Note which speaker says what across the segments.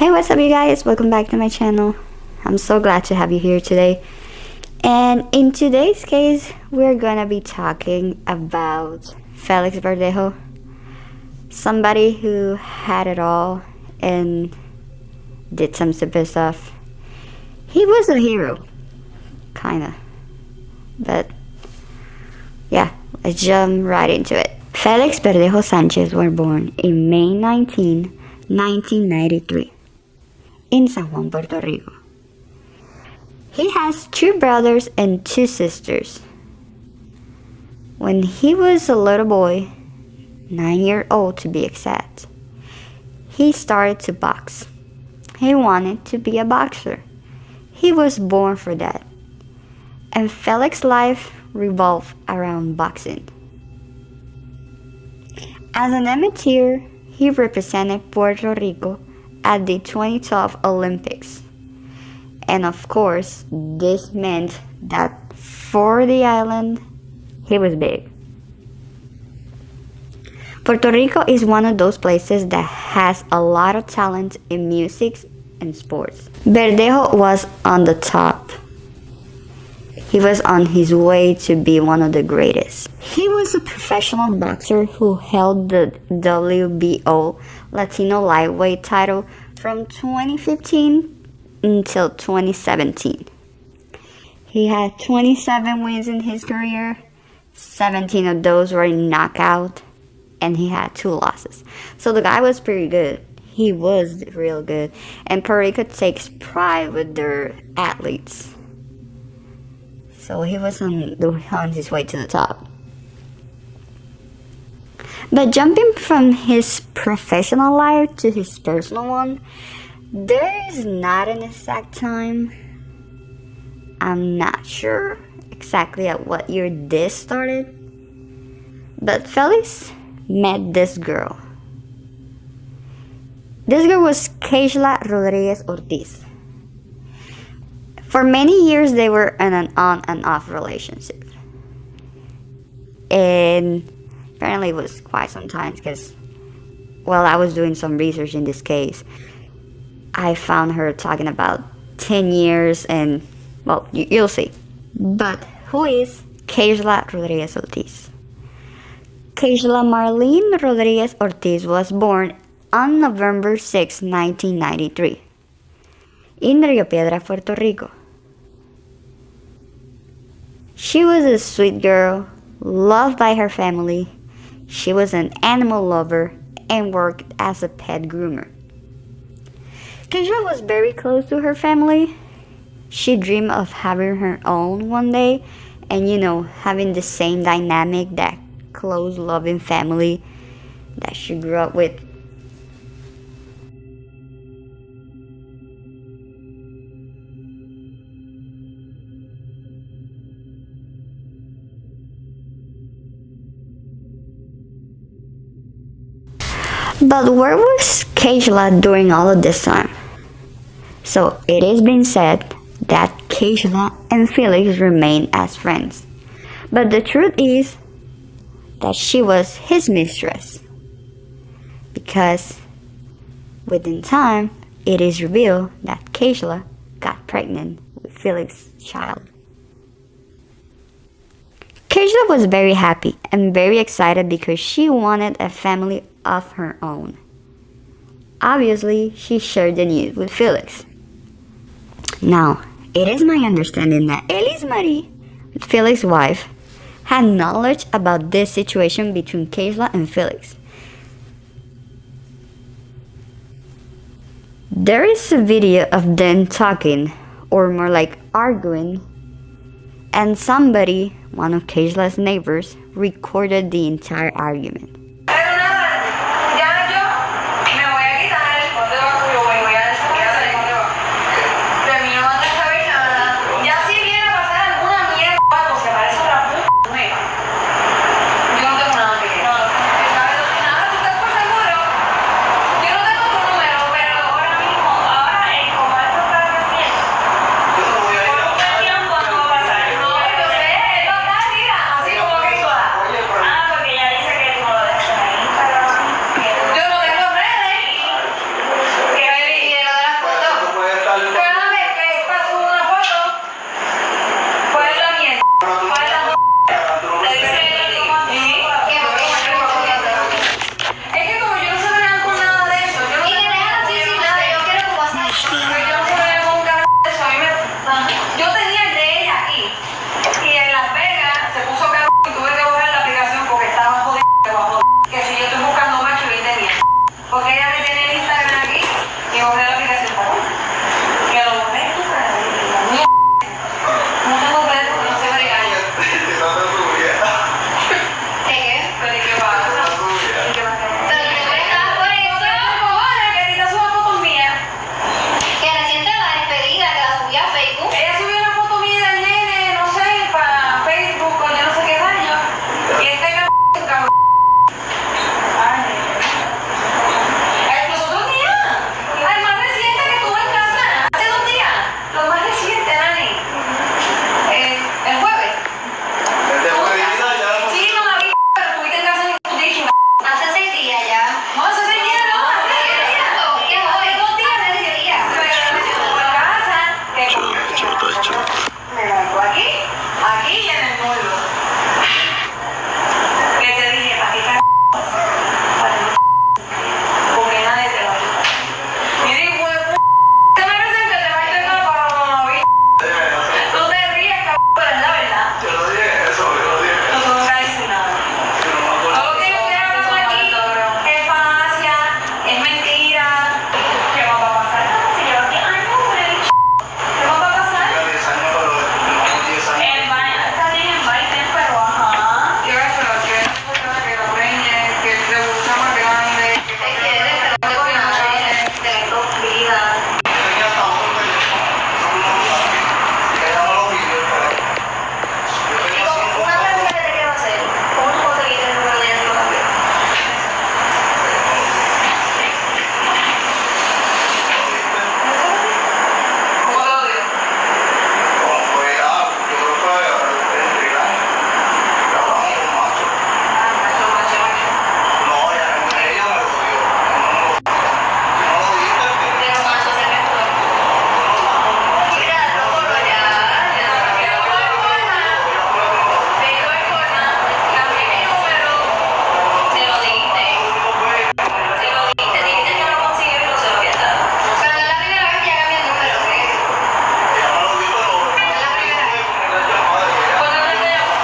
Speaker 1: Hey, what's up you guys? Welcome back to my channel. I'm so glad to have you here today. And in today's case, we're gonna be talking about Felix Verdejo. Somebody who had it all and did some stupid stuff. He was a hero. Kinda. But yeah, let's jump right into it. Felix Verdejo Sanchez was born in May 19, 1993 in San Juan, Puerto Rico. He has two brothers and two sisters. When he was a little boy, 9 years old to be exact, he started to box. He wanted to be a boxer. He was born for that. And Felix's life revolved around boxing. As an amateur, he represented Puerto Rico at the 2012 Olympics. And of course, this meant that for the island, he was big. Puerto Rico is one of those places that has a lot of talent in music and sports. Verdejo was on the top. He was on his way to be one of the greatest. He was a professional boxer who held the WBO Latino lightweight title from 2015 until 2017. He had 27 wins in his career. 17 of those were knockout, and he had 2 losses. So the guy was pretty good. He was real good. And Puerto Rico takes pride with their athletes. So he was on his way to the top. But jumping from his professional life to his personal one, there is not an exact time. I'm not sure exactly at what year this started. But Felix met this girl. This girl was Keishla Rodriguez Ortiz. For many years, they were in an on and off relationship. And apparently it was quite some time because while I was doing some research in this case, I found her talking about 10 years and, well, you'll see. But who is Keishla Rodriguez Ortiz? Keishla Marlene Rodriguez Ortiz was born on November 6, 1993 in Rio Piedras, Puerto Rico. She was a sweet girl, loved by her family. She was an animal lover and worked as a pet groomer. Keishla was very close to her family. She dreamed of having her own one day and, having the same dynamic, that close, loving family that she grew up with. But where was Keishla during all of this time? So it is being said that Keishla and Felix remained as friends. But the truth is that she was his mistress. Because within time, it is revealed that Keishla got pregnant with Felix's child. Keishla was very happy and very excited because she wanted a family of her own. Obviously, she shared the news with Felix. Now, it is my understanding that Elise Marie, Felix's wife, had knowledge about this situation between Keishla and Felix. There is a video of them talking, or more like arguing, and somebody, one of Keishla's neighbors, recorded the entire argument.
Speaker 2: borré la aplicación para ti. Que lo borré, tú sabes. No tengo pedo, no sé bregar. ¿De qué? ¿Pero de qué pasa? ¿De qué pasa? Pero te bregas por eso. Cojones, que Rita suba fotos mías. Que reciente la despedida, que la subí a Facebook. Ella subió una foto mía del nene, no sé, para Facebook, con yo no sé qué daño. Y este cabrón. Los otros días. Al más reciente que estuvo en casa. Hace 2 días. Lo más reciente, Dani. El jueves. Sí, no la vi, pero estuviste en casa en un día. Hace 6 días ya. No, hace 6 días no. Hace 6 días. Hace 2 días, hace 6 días. Pero estuvo en casa. Me la pongo aquí y en el muslo. Que te dije, ¿para qué carajo? Porque nadie te va a ayudar. Mira, hijo de p***, ¿qué me dicen que te va a ayudar para la mamá? Tú te ríes, cabrón, pero es la verdad.
Speaker 3: Yo no dije eso, yo no dije
Speaker 2: No
Speaker 3: eso.
Speaker 2: tengo que decir nada. Todo lo que yo estoy hablando aquí es falacia, es mentira. ¿Qué más va a pasar? Si llevo 10 años, ¿qué más va a pasar?
Speaker 3: Yo 10 años, pero no 10 años.
Speaker 2: El baile, está bien en baile, pero ajá. Yo eso, que es persona que lo preñe, que le gusta más grande, que te quiere, te lo digo bien, te lo vida.
Speaker 3: Yo tenía hasta otro teléfono. Ella no lo pidió, pero yo tenía 5
Speaker 2: Una pregunta que te quiero hacer, ¿cómo tú conseguiste el número de ella y lo cambió? ¿Cómo te lo dio? Pero macho se me fue. Mira, no por allá, de igual forma, cambié mi número, se lo diste. Dijiste que lo consiguió y no se lo había dado. Pero no es la primera vez que ya cambié el número, ¿qué? Es la primera vez. ¿Cuándo te llamó?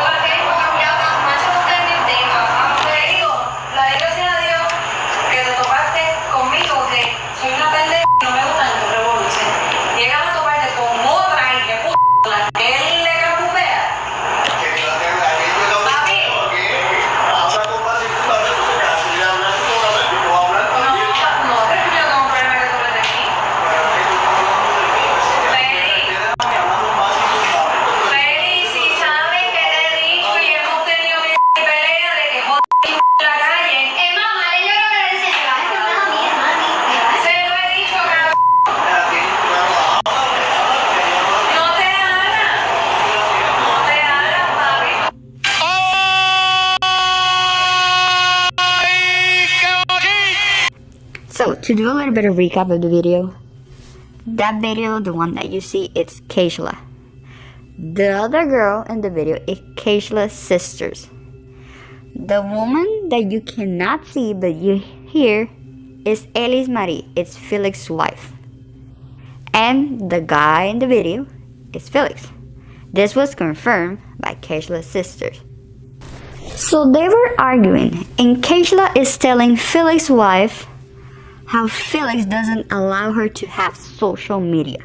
Speaker 2: ¿Por qué? Porque ya, macho, no está en el tema. Te digo, la de gracias a Dios que te topaste conmigo, que soy una pendeja y no me gustan los revoluciones. Llegas a toparte con otra y que la que él le campupea. No, pero yo tengo un problema que tú le des aquí. Feli, si sabes que te he dicho y hemos tenido mi pelea de que joder en la calle. Mamá, yo creo que le decía que vas a estar una mía, mami. Se lo he dicho, cabrón. No te hagas. No te hagas, papi.
Speaker 1: So, to do a little bit of recap of the video, that video, the one that you see, it's Keishla. The other girl in the video is Keishla's sisters. The woman that you cannot see but you hear is Elis Marie, it's Felix's wife. And the guy in the video is Felix. This was confirmed by Keishla's sisters. So they were arguing, and Keishla is telling Felix's wife how Felix doesn't allow her to have social media.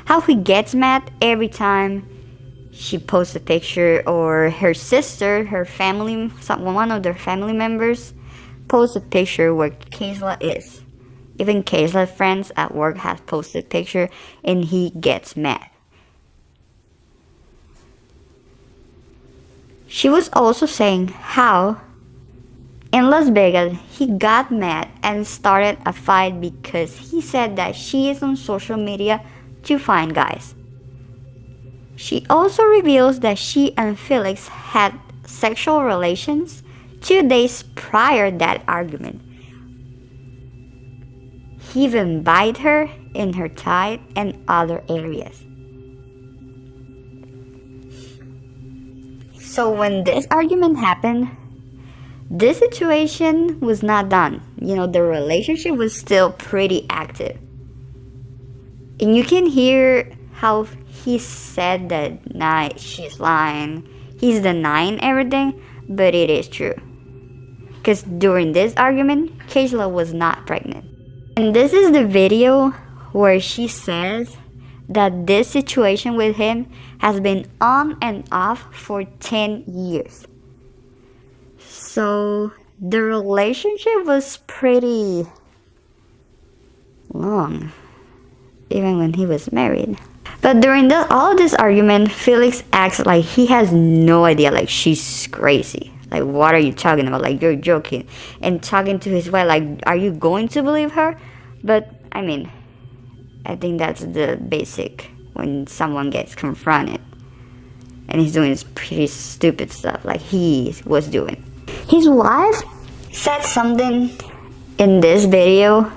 Speaker 1: How he gets mad every time she posts a picture, or her sister, her family, one of their family members, posts a picture where Keishla is. Even Keishla's friends at work have posted a picture and he gets mad. She was also saying how in Las Vegas, he got mad and started a fight because he said that she is on social media to find guys. She also reveals that she and Felix had sexual relations 2 days prior that argument. He even bit her in her thigh and other areas. So when this argument happened, this situation was not done. The relationship was still pretty active. And you can hear how he said that nah, she's lying. He's denying everything, but it is true. Because during this argument, Keishla was not pregnant. And this is the video where she says that this situation with him has been on and off for 10 years. So the relationship was pretty long, even when he was married. But during all of this argument, Felix acts like he has no idea, like she's crazy. Like, what are you talking about? Like, you're joking. And talking to his wife, like, are you going to believe her? But, I mean, I think that's the basic when someone gets confronted. And he's doing this pretty stupid stuff like he was doing. His wife said something in this video.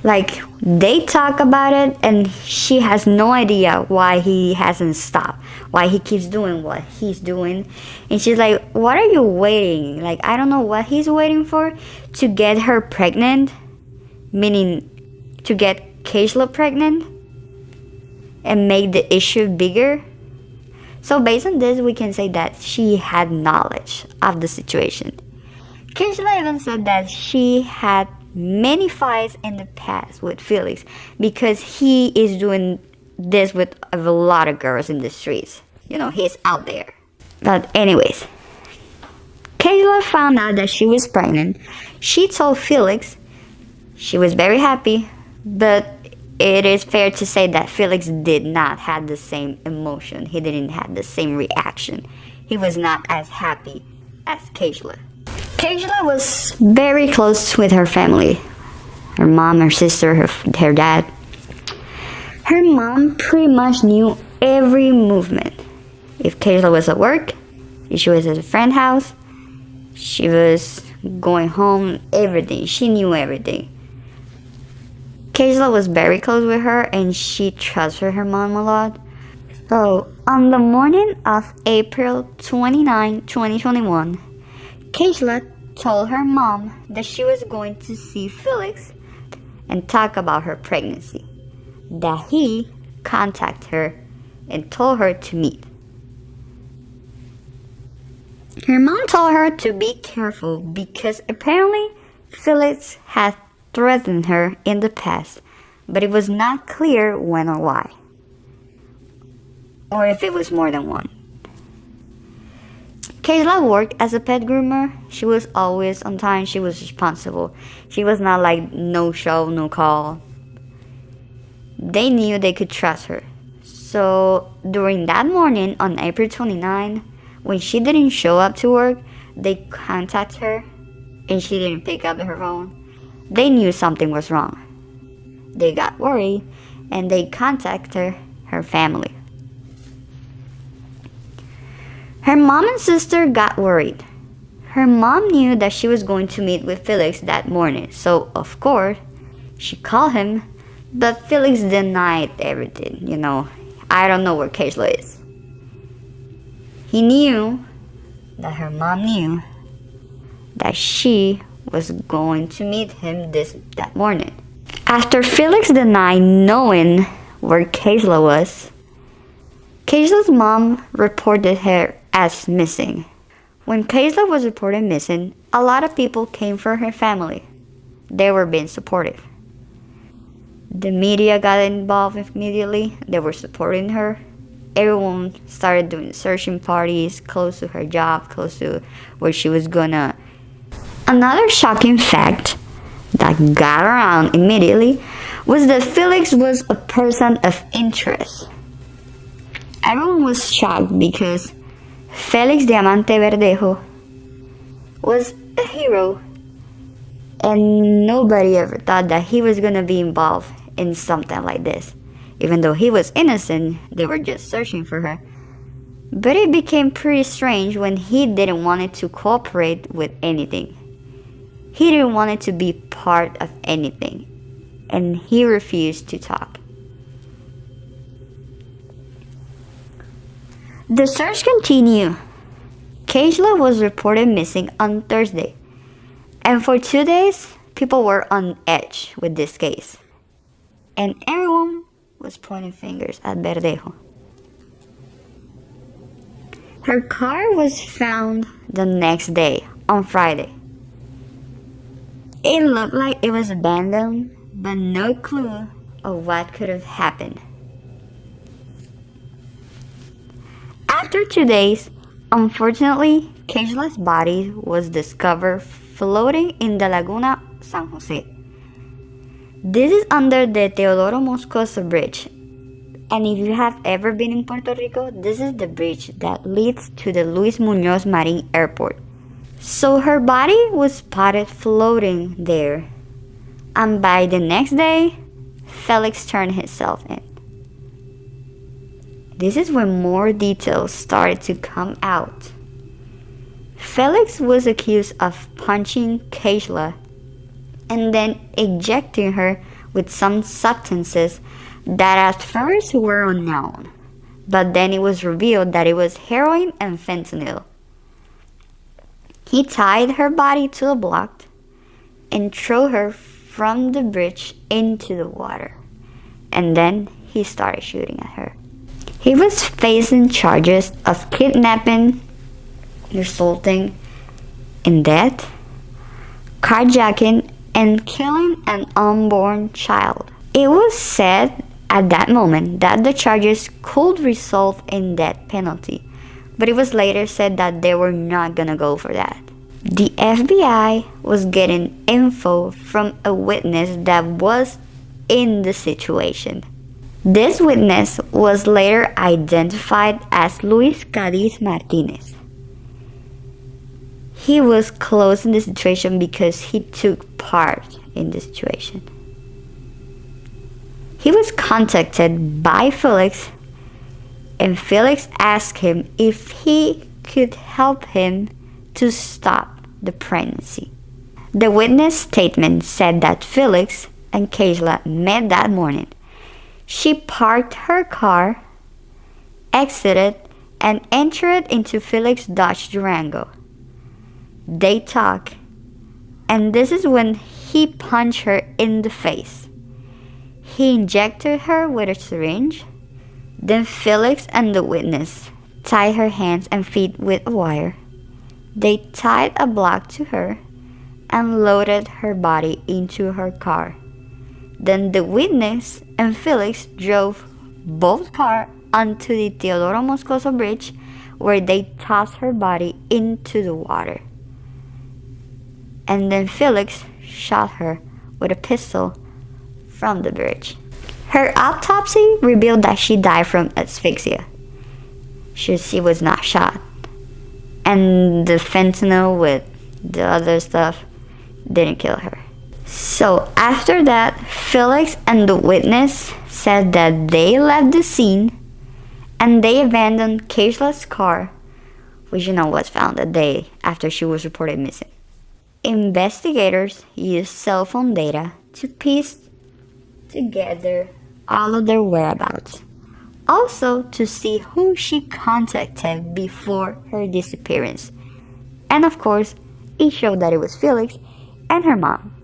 Speaker 1: Like, they talk about it and she has no idea why he hasn't stopped, why he keeps doing what he's doing. And she's like, what are you waiting? Like, I don't know what he's waiting for to get her pregnant, meaning to get Keishla pregnant and make the issue bigger. So based on this, we can say that she had knowledge of the situation. Keishla even said that she had many fights in the past with Felix because he is doing this with a lot of girls in the streets. You know, he's out there. But anyways, Keishla found out that she was pregnant. She told Felix. She was very happy, but it is fair to say that Felix did not have the same emotion. He didn't have the same reaction. He was not as happy as Keishla. Keishla was very close with her family. Her mom, her sister, her dad. Her mom pretty much knew every movement. If Keishla was at work, if she was at a friend's house, she was going home, everything. She knew everything. Keishla was very close with her and she trusted her mom a lot. So, on the morning of April 29, 2021, Keishla told her mom that she was going to see Felix and talk about her pregnancy. That he contacted her and told her to meet. Her mom told her to be careful because apparently Felix had threatened her in the past, but it was not clear when or why. Or if it was more than one. Keishla worked as a pet groomer. She was always on time. She was responsible. She was not like no show, no call. They knew they could trust her. So during that morning on April 29, when she didn't show up to work, they contacted her and she didn't pick up her phone. They knew something was wrong. They got worried and they contacted her family. Her mom and sister got worried. Her mom knew that she was going to meet with Felix that morning, so of course, she called him, but Felix denied everything, you know. I don't know where Keishla is. He knew that her mom knew that she was going to meet him that morning. After Felix denied knowing where Keishla was, Keishla's mom reported her as missing. When Keishla was reported missing, a lot of people came for her family. They were being supportive. The media got involved immediately. They were supporting her. Everyone started doing searching parties close to her job, close to where she was gonna. Another shocking fact that got around immediately was that Felix was a person of interest. Everyone was shocked because Felix Diamante Verdejo was a hero and nobody ever thought that he was gonna be involved in something like this. Even though he was innocent, they were just searching for her. But it became pretty strange when he didn't want to cooperate with anything. He didn't want to be part of anything, and he refused to talk. The search continued. Keishla was reported missing on Thursday, and for 2 days, people were on edge with this case, and everyone was pointing fingers at Verdejo. Her car was found the next day, on Friday. It looked like it was abandoned, but no clue of what could have happened. After 2 days, unfortunately, Keishla's body was discovered floating in the Laguna San Jose. This is under the Teodoro Moscoso Bridge, and if you have ever been in Puerto Rico, this is the bridge that leads to the Luis Muñoz Marin Airport. So her body was spotted floating there, and by the next day, Felix turned himself in. This is when more details started to come out. Felix was accused of punching Keishla and then injecting her with some substances that at first were unknown, but then it was revealed that it was heroin and fentanyl. He tied her body to a block and threw her from the bridge into the water, and then he started shooting at her. He was facing charges of kidnapping, assaulting, in death, carjacking, and killing an unborn child. It was said at that moment that the charges could result in death penalty, but it was later said that they were not gonna go for that. The FBI was getting info from a witness that was in the situation. This witness was later identified as Luis Cadiz Martinez. He was close in the situation because he took part in the situation. He was contacted by Felix, and Felix asked him if he could help him to stop the pregnancy. The witness statement said that Felix and Keishla met that morning. She parked her car, exited, and entered into Felix's Dodge Durango. They talked, and this is when he punched her in the face. He injected her with a syringe. Then Felix and the witness tied her hands and feet with a wire. They tied a block to her and loaded her body into her car. Then the witness and Felix drove both cars onto the Teodoro Moscoso Bridge, where they tossed her body into the water. And then Felix shot her with a pistol from the bridge. Her autopsy revealed that she died from asphyxia. She was not shot. And the fentanyl with the other stuff didn't kill her. So after that, Felix and the witness said that they left the scene and they abandoned Keishla's car, which was found a day after she was reported missing. Investigators used cell phone data to piece together all of their whereabouts. Also to see who she contacted before her disappearance. And of course, it showed that it was Felix and her mom.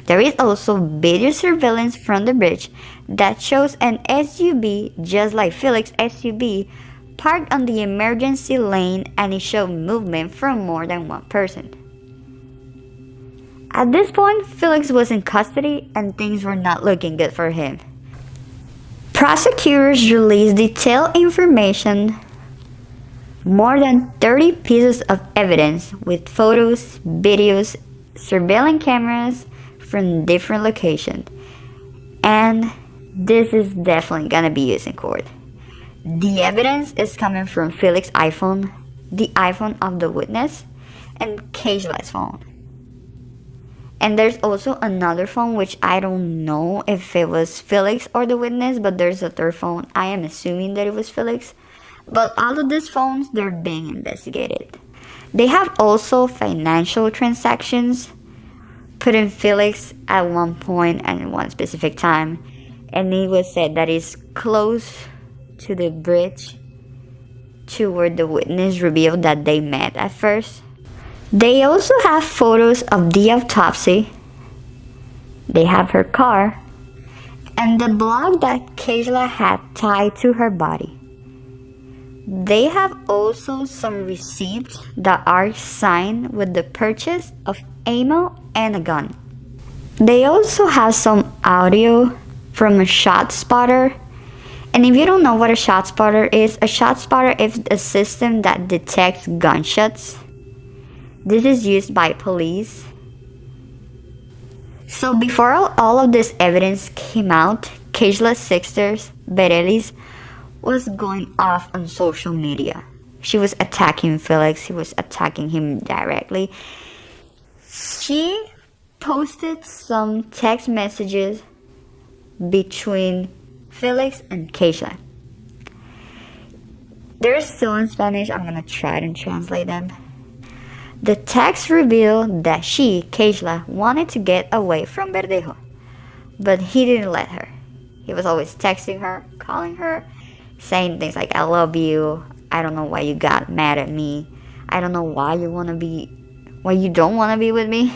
Speaker 1: There is also video surveillance from the bridge that shows an SUV, just like Felix's SUV, parked on the emergency lane, and it showed movement from more than one person. At this point, Felix was in custody and things were not looking good for him. Prosecutors released detailed information, more than 30 pieces of evidence with photos, videos, surveillance cameras from different locations. And this is definitely gonna be used in court. The evidence is coming from Felix's iPhone, the iPhone of the witness, and Keishla's phone. And there's also another phone which I don't know if it was Felix or the witness, but there's a third phone. I am assuming that it was Felix. But all of these phones, they're being investigated. They have also financial transactions put in Felix at one point and in one specific time. And it was said that it's close to the bridge to where the witness revealed that they met at first. They also have photos of the autopsy. They have her car and the block that Keishla had tied to her body. They have also some receipts that are signed with the purchase of ammo and a gun. They also have some audio from a shot spotter. And if you don't know what a shot spotter is a system that detects gunshots. This is used by police. So before all of this evidence came out, Keishla's sister, Berelis, was going off on social media. She was attacking Felix. She was attacking him directly. She posted some text messages between Felix and Keishla. They're still in Spanish. I'm gonna try to translate them. The text revealed that she, Keishla, wanted to get away from Verdejo, but he didn't let her. He was always texting her, calling her, saying things like, I love you, I don't know why you got mad at me, I don't know why you don't want to be with me.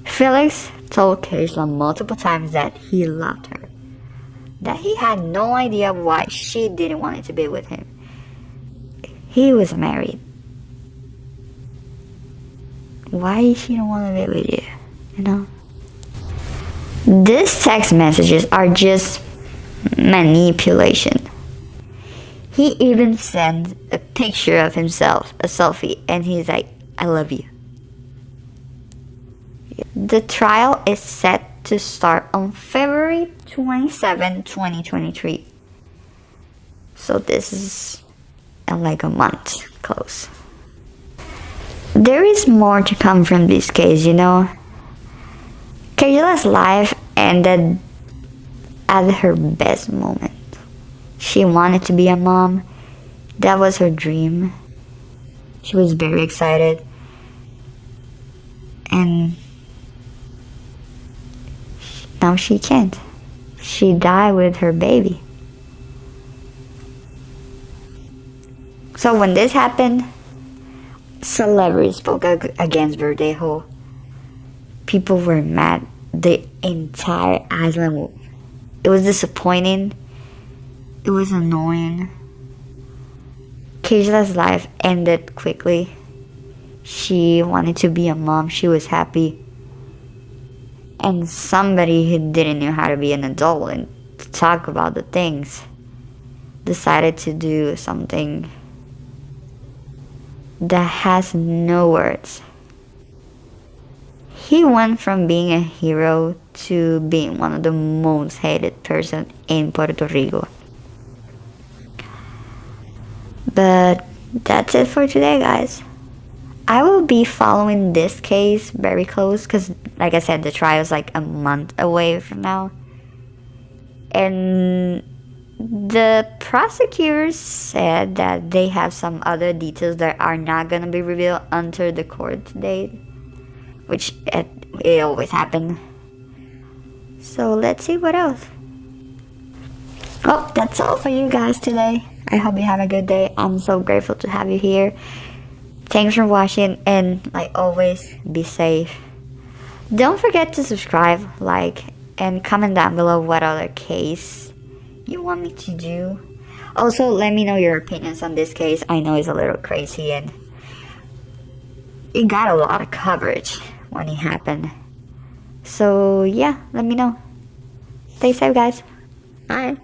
Speaker 1: Felix told Keishla multiple times that he loved her, that he had no idea why she didn't want to be with him. He was married. Why she don't want to be with you, you know? These text messages are just manipulation. He even sent a picture of himself, a selfie, and he's like, I love you. The trial is set to start on February 27, 2023. So this is like a month close. There is more to come from this case, you know. Keishla's life ended at her best moment. She wanted to be a mom. That was her dream. She was very excited. And now she can't. She died with her baby. So when this happened, celebrities spoke against Verdejo. People were mad. The entire island. It was disappointing. It was annoying. Keishla's life ended quickly. She wanted to be a mom. She was happy. And somebody who didn't know how to be an adult and talk about the things decided to do something that has no words. He went from being a hero to being one of the most hated person in Puerto Rico. But that's it for today, guys. I will be following this case very close because, like I said, the trial is like a month away from now. And the prosecutors said that they have some other details that are not going to be revealed until the court date, which it always happens. So let's see what else. Well, that's all for you guys today. I hope you have a good day. I'm so grateful to have you here. Thanks for watching, and like always, be safe. Don't forget to subscribe, like, and comment down below what other case you want me to do. Also, let me know your opinions on this case. I know it's a little crazy and it got a lot of coverage when it happened. So yeah, let me know. Stay safe, guys. Bye.